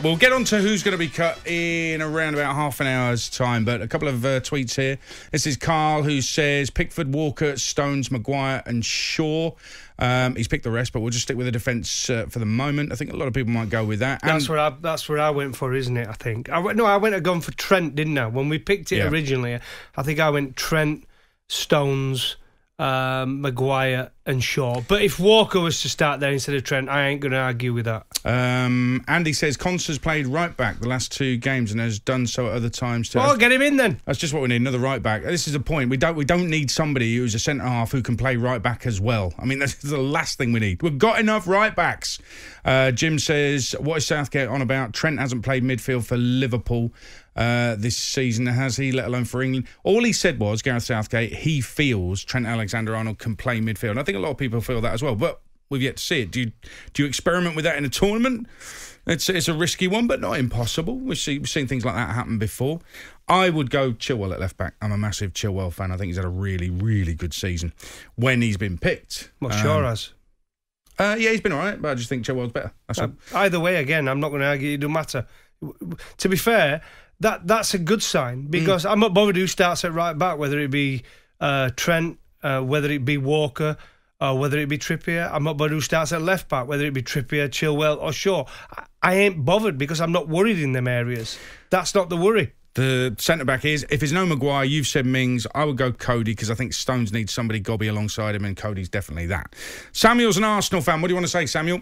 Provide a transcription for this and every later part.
we'll get on to who's going to be cut in around about half an hour's time, but a couple of tweets here. This is Carl, who says Pickford, Walker, Stones, Maguire and Shaw. He's picked the rest, but we'll just stick with the defence for the moment. I think a lot of people might go with that. That's where I went for, isn't it, I think? I went and gone for Trent, didn't I? When we picked it originally, I think I went Trent, Stones, Maguire and Shaw. But if Walker was to start there instead of Trent, I ain't going to argue with that. Andy says Conser's played right back the last 2 games and has done so at other times too. Well, get him in then. That's just what we need, another right back. This is the point. We don't need somebody who's a centre half who can play right back as well. I mean, that's the last thing we need. We've got enough right backs. Jim says, what is Southgate on about? Trent hasn't played midfield for Liverpool this season, has he, let alone for England? All he said was, Gareth Southgate, he feels Trent Alexander-Arnold can play midfield. And I think a lot of people feel that as well, but we've yet to see it. Do you experiment with that in a tournament? It's a risky one, but not impossible. We've seen things like that happen before. I would go Chilwell at left back. I'm a massive Chilwell fan. I think he's had a really, really good season when he's been picked. Well, sure has. Yeah, he's been all right, but I just think Chilwell's better. That's all. Either way, again, I'm not going to argue. It doesn't matter. To be fair, that's a good sign, because I'm not bothered who starts at right back, whether it be Trent, whether it be Walker, whether it be Trippier. I'm not bothered who starts at left back, whether it be Trippier, Chilwell or Shaw. I ain't bothered because I'm not worried in them areas. That's not the worry. The centre-back is, if there's no Maguire, you've said Mings, I would go Cody, because I think Stones needs somebody gobby alongside him, and Cody's definitely that. Samuel's an Arsenal fan. What do you want to say, Samuel?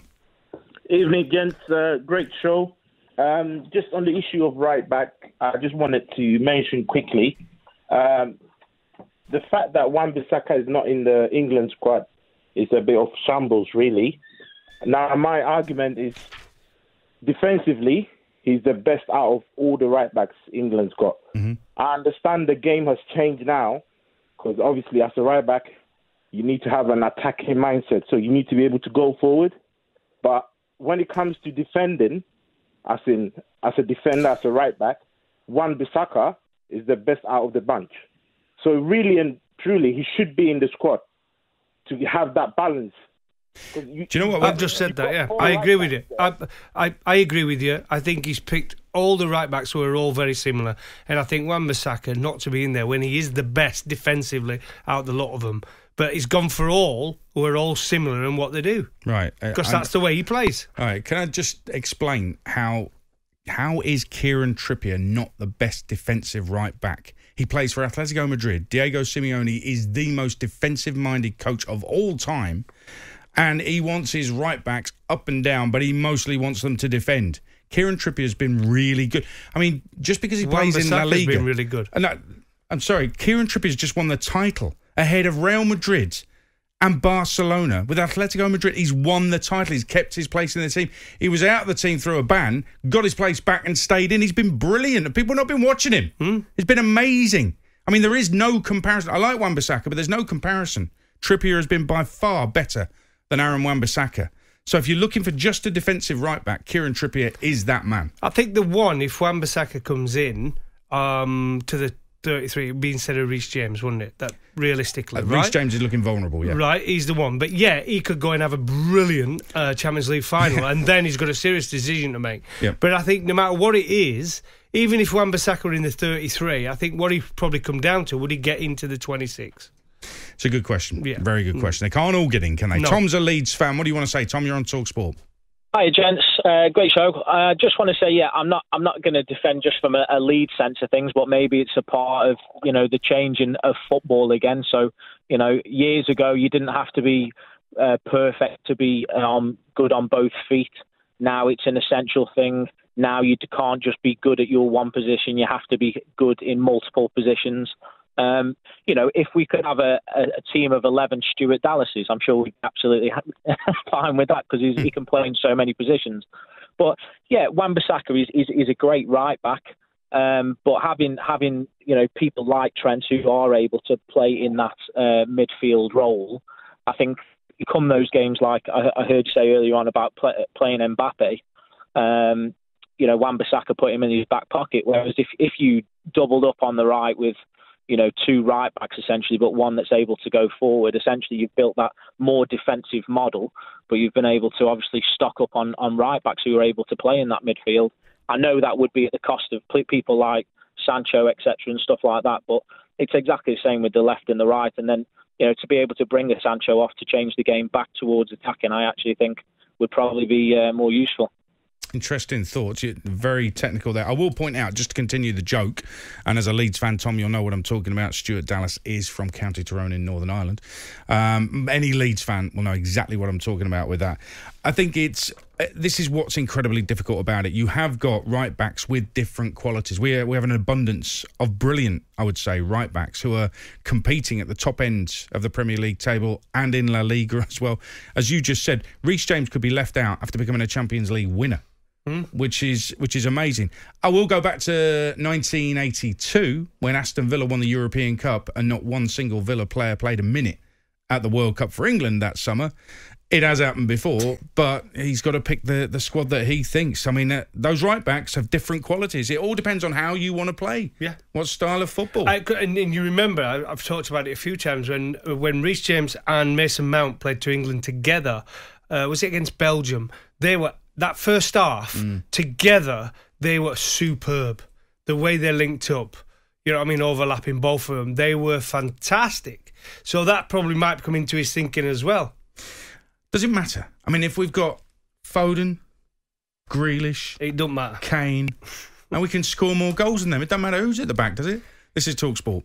Evening, gents. Great show. Just on the issue of right back, I just wanted to mention quickly the fact that Wan Bissaka is not in the England squad is a bit of shambles, really. Now, my argument is defensively, he's the best out of all the right backs England's got. Mm-hmm. I understand the game has changed now, because obviously as a right back, you need to have an attacking mindset, so you need to be able to go forward. But when it comes to defending, as a defender, as a right back, Wan Bissaka is the best out of the bunch. So really and truly, he should be in the squad to have that balance. Do you know what? I've just said that, yeah. I agree with you. I agree with you. I think he's picked all the right-backs who are all very similar. And I think Wan Bissaka, not to be in there when he is the best defensively out of the lot of them, but he's gone for all who are all similar in what they do. Right. Because that's the way he plays. All right. Can I just explain how is Kieran Trippier not the best defensive right-back? He plays for Atletico Madrid. Diego Simeone is the most defensive-minded coach of all time. And he wants his right-backs up and down, but he mostly wants them to defend. Kieran Trippier's been really good. I mean, just because he plays in La Liga... been really good. I'm sorry, Kieran Trippier's just won the title ahead of Real Madrid and Barcelona. With Atletico Madrid, he's won the title. He's kept his place in the team. He was out of the team through a ban, got his place back and stayed in. He's been brilliant. People have not been watching him. It's been amazing. I mean, there is no comparison. I like Wan Bissaka, but there's no comparison. Trippier has been by far better than Aaron Wan Bissaka. So if you're looking for just a defensive right-back, Kieran Trippier is that man. I think the one, if Wan Bissaka comes in to the 33, it'd be instead of Reece James, wouldn't it? That realistically, right? Reece James is looking vulnerable, yeah. Right, he's the one. But yeah, he could go and have a brilliant Champions League final, and then he's got a serious decision to make. Yep. But I think no matter what it is, even if Wan Bissaka were in the 33, I think what he'd probably come down to, would he get into the 26? It's a good question. Yeah. Very good question. They can't all get in, can they? No. Tom's a Leeds fan. What do you want to say? Tom, you're on talkSPORT. Hi, gents. Great show. I just want to say, I'm not going to defend just from a Leeds sense of things, but maybe it's a part of, the changing of football again. So, years ago, you didn't have to be perfect to be good on both feet. Now it's an essential thing. Now you can't just be good at your one position. You have to be good in multiple positions. If we could have a team of 11 Stuart Dallases, I'm sure we'd be absolutely fine with that, because he can play in so many positions. But yeah, Wan Bissaka is a great right back. But having people like Trent who are able to play in that midfield role, I think come those games like I heard you say earlier on about playing Mbappe. Wan Bissaka put him in his back pocket. Whereas if you doubled up on the right with two right backs essentially, but one that's able to go forward. Essentially, you've built that more defensive model, but you've been able to obviously stock up on right backs who are able to play in that midfield. I know that would be at the cost of people like Sancho, etc., and stuff like that. But it's exactly the same with the left and the right. And then, to be able to bring a Sancho off to change the game back towards attacking, I actually think would probably be more useful. Interesting thoughts. You're very technical there. I will point out, just to continue the joke, and as a Leeds fan, Tom, you'll know what I'm talking about. Stuart Dallas is from County Tyrone in Northern Ireland. Any Leeds fan will know exactly what I'm talking about with that. I think this is what's incredibly difficult about it. You have got right-backs with different qualities. We have an abundance of brilliant, I would say, right-backs who are competing at the top end of the Premier League table and in La Liga as well. As you just said, Reece James could be left out after becoming a Champions League winner. Which is amazing. I will go back to 1982 when Aston Villa won the European Cup and not one single Villa player played a minute at the World Cup for England that summer. It has happened before, but he's got to pick the squad that he thinks. I mean, those right-backs have different qualities. It all depends on how you want to play. Yeah. What style of football. And you remember, I've talked about it a few times, when Reece James and Mason Mount played to England together, was it against Belgium? That first half, together, they were superb. The way they linked up, overlapping both of them, they were fantastic. So that probably might come into his thinking as well. Does it matter? I mean, if we've got Foden, Grealish... It doesn't matter. Kane, and we can score more goals than them. It doesn't matter who's at the back, does it? This is talkSPORT.